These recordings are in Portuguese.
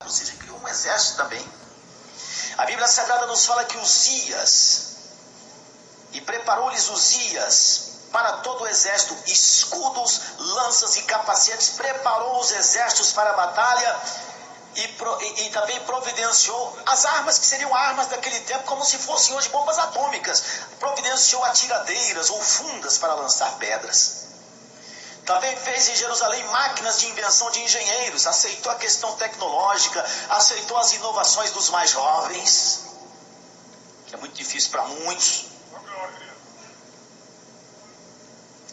ou seja, criou um exército também. A Bíblia Sagrada nos fala que Uzias, e preparou-lhes Uzias para todo o exército, escudos, lanças e capacetes, preparou os exércitos para a batalha e também providenciou as armas que seriam armas daquele tempo, como se fossem hoje bombas atômicas. Providenciou atiradeiras ou fundas para lançar pedras. Também fez em Jerusalém máquinas de invenção de engenheiros, aceitou a questão tecnológica, aceitou as inovações dos mais jovens, que é muito difícil para muitos.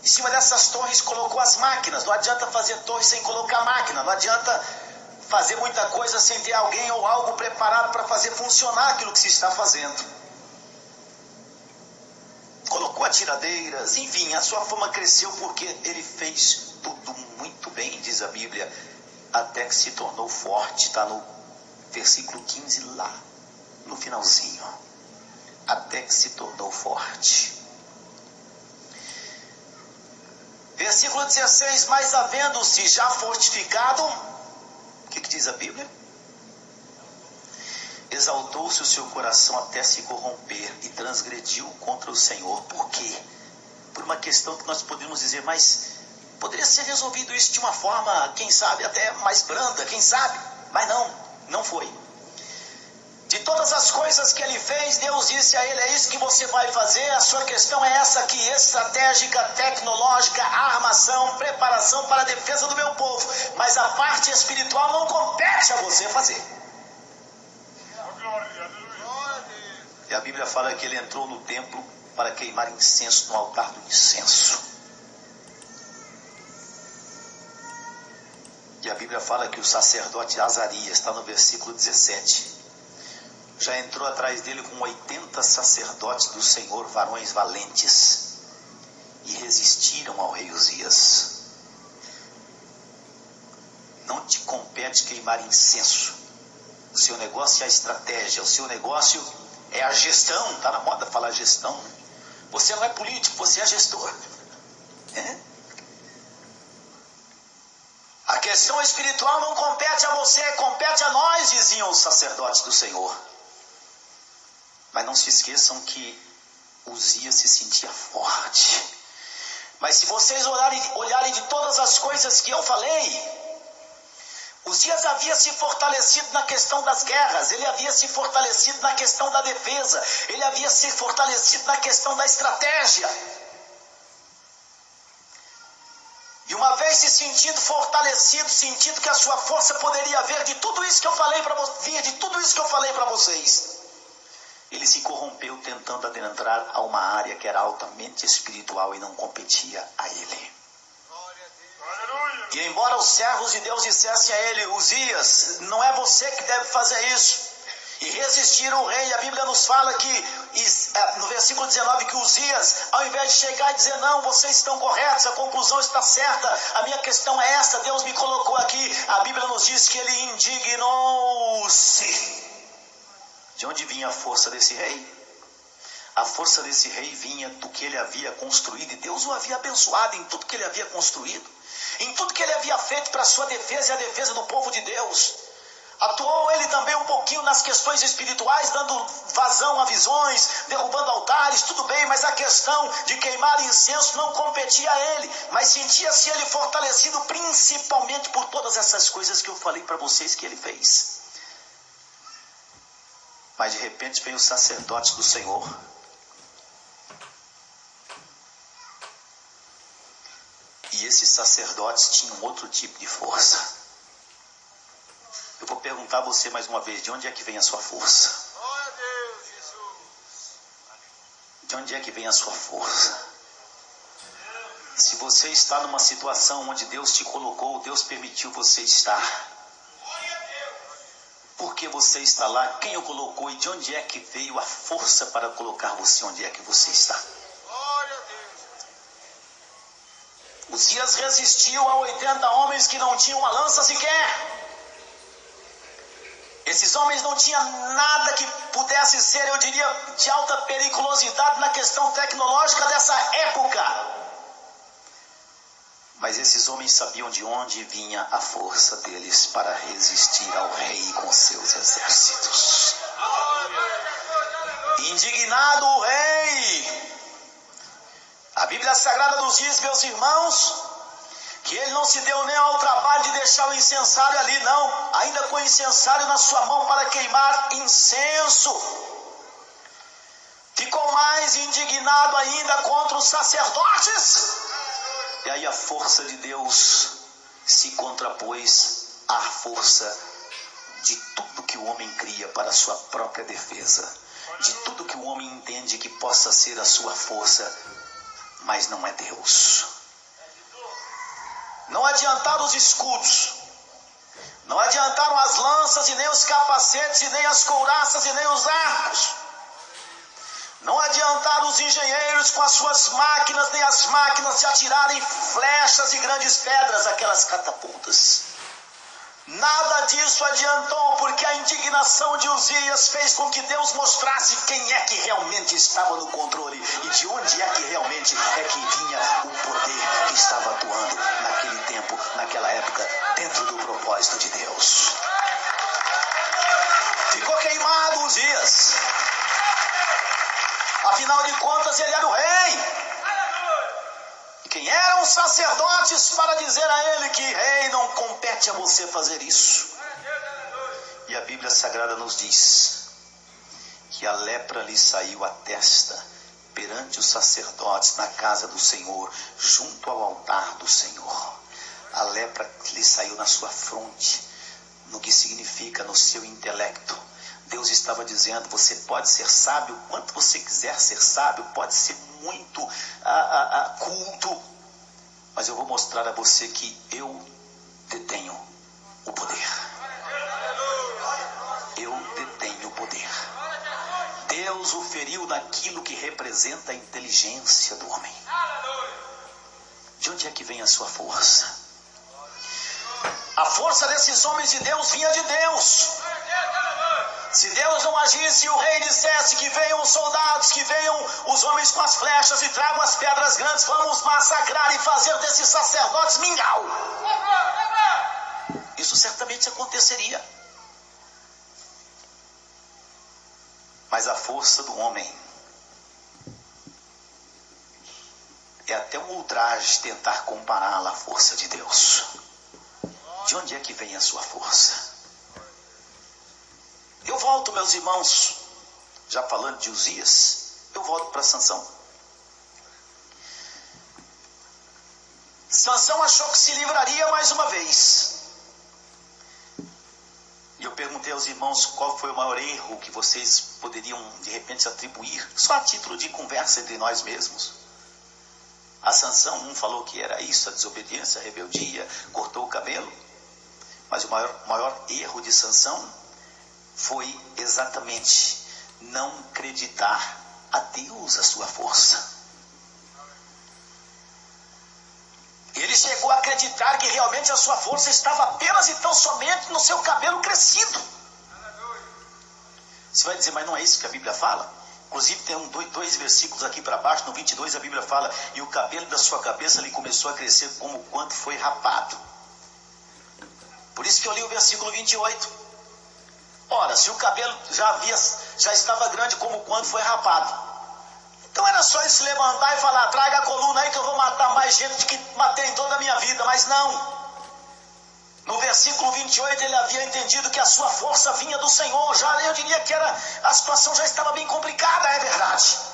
Em cima dessas torres colocou as máquinas. Não adianta fazer torre sem colocar máquina. Não adianta fazer muita coisa sem ter alguém ou algo preparado para fazer funcionar aquilo que se está fazendo. Colocou atiradeiras, enfim, a sua fama cresceu porque ele fez tudo muito bem, diz a Bíblia, até que se tornou forte. Está no versículo 15 lá, no finalzinho. Até que se tornou forte. Versículo 16, mas havendo-se já fortificado, o que diz a Bíblia? Exaltou-se o seu coração até se corromper e transgrediu contra o Senhor. Por quê? Por uma questão que nós podemos dizer, mas poderia ser resolvido isso de uma forma, quem sabe, até mais branda, quem sabe? Mas não foi. De todas as coisas que ele fez, Deus disse a ele, é isso que você vai fazer, a sua questão é essa aqui, estratégica, tecnológica, armação, preparação para a defesa do meu povo, mas a parte espiritual não compete a você fazer. E a Bíblia fala que ele entrou no templo para queimar incenso no altar do incenso. E a Bíblia fala que o sacerdote Azarias, está no versículo 17, já entrou atrás dele com 80 sacerdotes do Senhor, varões valentes, e resistiram ao rei Uzias. Não te compete queimar incenso. O seu negócio é a estratégia, o seu negócio é a gestão. Está na moda falar gestão. Você não é político, você é gestor. A questão espiritual não compete a você, compete a nós, diziam os sacerdotes do Senhor. Mas não se esqueçam que Uzias se sentia forte. Mas se vocês olharem de todas as coisas que eu falei, Uzias havia se fortalecido na questão das guerras, ele havia se fortalecido na questão da defesa, ele havia se fortalecido na questão da estratégia. E uma vez se sentindo fortalecido, sentindo que a sua força poderia vir de tudo isso que eu falei para vocês, ele se corrompeu tentando adentrar a uma área que era altamente espiritual e não competia a ele. E embora os servos de Deus dissessem a ele, Uzias, não é você que deve fazer isso, e resistiram ao rei, a Bíblia nos fala que, no versículo 19, que Uzias, ao invés de chegar e dizer, não, vocês estão corretos, a conclusão está certa, a minha questão é essa, Deus me colocou aqui, a Bíblia nos diz que ele indignou-se. De onde vinha a força desse rei? A força desse rei vinha do que ele havia construído, e Deus o havia abençoado em tudo que ele havia construído, em tudo que ele havia feito para a sua defesa e a defesa do povo de Deus. Atuou ele também um pouquinho nas questões espirituais, dando vazão a visões, derrubando altares, tudo bem, mas a questão de queimar incenso não competia a ele, mas sentia-se ele fortalecido principalmente por todas essas coisas que eu falei para vocês que ele fez. Mas de repente vem os sacerdotes do Senhor. E esses sacerdotes tinham outro tipo de força. Eu vou perguntar a você mais uma vez, de onde é que vem a sua força? De onde é que vem a sua força? Se você está numa situação onde Deus te colocou, Deus permitiu você estar. Por que você está lá? Quem o colocou? E de onde é que veio a força para colocar você onde é que você está? Uzias resistiu a 80 homens que não tinham uma lança sequer. Esses homens não tinham nada que pudesse ser, eu diria, de alta periculosidade na questão tecnológica dessa época. Mas esses homens sabiam de onde vinha a força deles para resistir ao rei com seus exércitos. Indignado o rei, a Bíblia Sagrada nos diz, meus irmãos, que ele não se deu nem ao trabalho de deixar o incensário ali, não, ainda com o incensário na sua mão para queimar incenso. Ficou mais indignado ainda contra os sacerdotes. E aí a força de Deus se contrapôs à força de tudo que o homem cria para a sua própria defesa, de tudo que o homem entende que possa ser a sua força, mas não é Deus. Não adiantaram os escudos, não adiantaram as lanças e nem os capacetes e nem as couraças e nem os arcos. Não adiantaram os engenheiros com as suas máquinas, nem as máquinas de atirarem flechas e grandes pedras, aquelas catapultas. Nada disso adiantou, porque a indignação de Uzias fez com que Deus mostrasse quem é que realmente estava no controle e de onde é que realmente é que vinha o poder que estava atuando naquele tempo, naquela época, dentro do propósito de Deus. Ficou queimado Uzias. Afinal de contas, ele era o rei. E quem eram os sacerdotes para dizer a ele que rei, não compete a você fazer isso? E a Bíblia Sagrada nos diz que a lepra lhe saiu à testa perante os sacerdotes na casa do Senhor, junto ao altar do Senhor. A lepra lhe saiu na sua fronte, no que significa no seu intelecto. Deus estava dizendo, você pode ser sábio quanto você quiser ser sábio, pode ser muito culto, mas eu vou mostrar a você que eu detenho o poder. Eu detenho o poder. Deus o feriu naquilo que representa a inteligência do homem. De onde é que vem a sua força? A força desses homens de Deus vinha de Deus. Se Deus não agisse e o rei dissesse que venham os soldados, que venham os homens com as flechas e tragam as pedras grandes, vamos massacrar e fazer desses sacerdotes mingau. Isso certamente aconteceria. Mas a força do homem é até um ultraje tentar compará-la à força de Deus. De onde é que vem a sua força? Eu volto, meus irmãos, já falando de Uzias, eu volto para Sansão. Sansão achou que se livraria mais uma vez. E eu perguntei aos irmãos qual foi o maior erro que vocês poderiam de repente atribuir, só a título de conversa entre nós mesmos. A Sansão, um falou que era isso, a desobediência, a rebeldia, cortou o cabelo. Mas o maior erro de Sansão foi exatamente não acreditar a Deus a sua força. Ele chegou a acreditar que realmente a sua força estava apenas e tão somente no seu cabelo crescido. Você vai dizer, mas não é isso que a Bíblia fala? Inclusive tem dois versículos aqui para baixo, no 22 a Bíblia fala, e o cabelo da sua cabeça lhe começou a crescer como quando foi rapado. Por isso que eu li o versículo 28. Ora, se o cabelo já estava grande como quando foi rapado, então era só ele se levantar e falar, traga a coluna aí que eu vou matar mais gente do que matei em toda a minha vida. Mas não. No versículo 28 ele havia entendido que a sua força vinha do Senhor. Já eu diria que a situação já estava bem complicada, é verdade.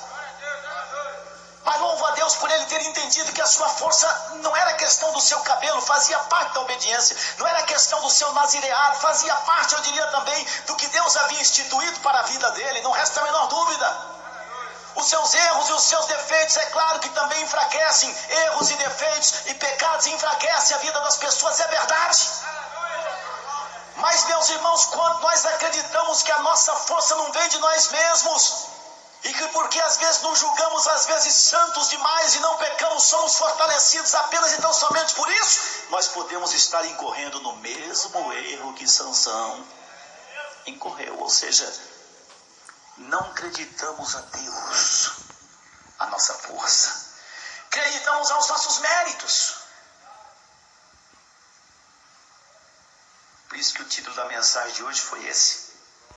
Mas louvo a Deus por ele ter entendido que a sua força não era questão do seu cabelo, fazia parte da obediência. Não era questão do seu nazireado, fazia parte, eu diria também, do que Deus havia instituído para a vida dele. Não resta a menor dúvida. Os seus erros e os seus defeitos, é claro que também enfraquecem. Erros e defeitos e pecados enfraquecem a vida das pessoas, é verdade. Mas, meus irmãos, quando nós acreditamos que a nossa força não vem de nós mesmos, e que porque às vezes nos julgamos às vezes santos demais e não pecamos, somos fortalecidos apenas e tão somente por isso, nós podemos estar incorrendo no mesmo erro que Sansão incorreu. Ou seja, não acreditamos a Deus, a nossa força, acreditamos aos nossos méritos. Por isso que o título da mensagem de hoje foi esse: